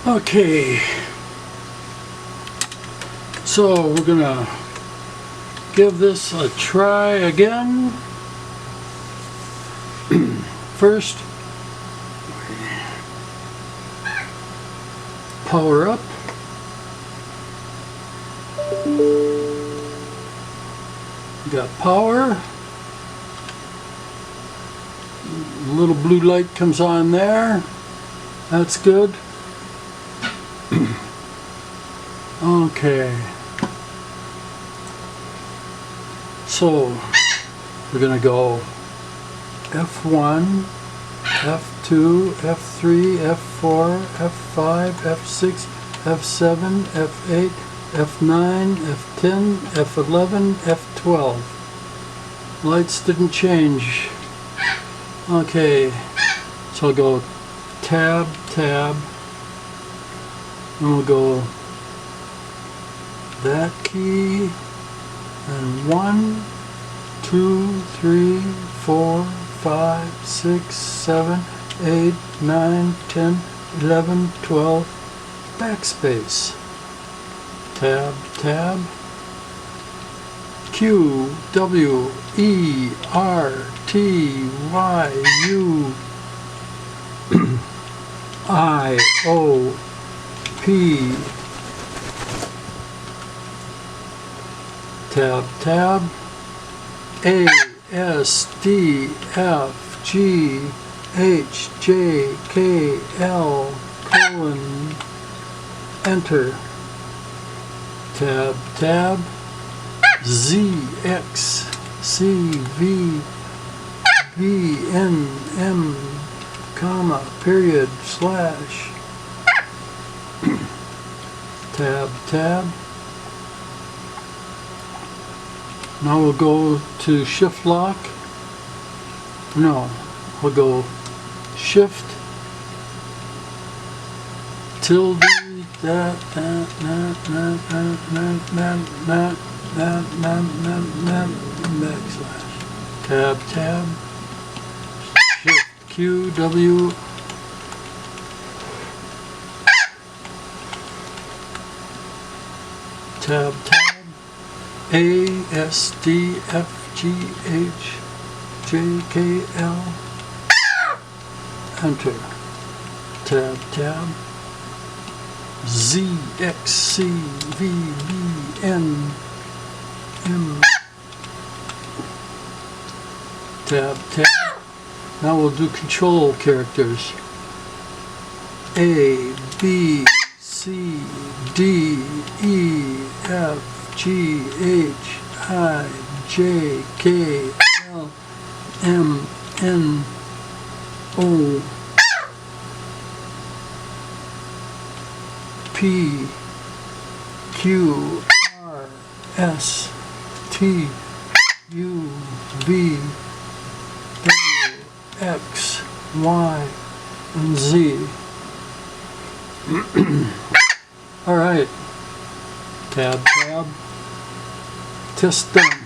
Okay, so we're gonna give this a try again. First, power up. Got power. A little blue light comes on there. That's good. Okay. So we're gonna go F1, F2, F3, F4, F5, F6, F7, F8, F9, F10, F11, F12. Lights didn't change. Okay, so I'll go tab, tab, and we'll go that key, and 1, 2, 3, 4, 5, 6, 7, 8, 9, 10, 11, 12, backspace. Tab, tab, Q, W, E, R, T, Y, U, I, O, P, tab, tab, A, S, D, F, G, H, J, K, L, colon, enter. Tab, tab, Z, X, C, V, V, N, M, comma, period, slash. Tab, tab. Now we'll go to shift lock. No, we'll go shift, tilde, backslash. Tab, tab, shift, Q, W, tab, tab, A, S, D, F, G, H, J, K, L, enter. Tab, tab, Z, X, C, V, B, N, M, tab, tab. Now we'll do control characters. A, B, C, D, E, F, G, H, I, J, K, L, M, N, O, P, Q, R, S, T, U, V, W, X, Y, and Z. All right. Tab, tab. Test done.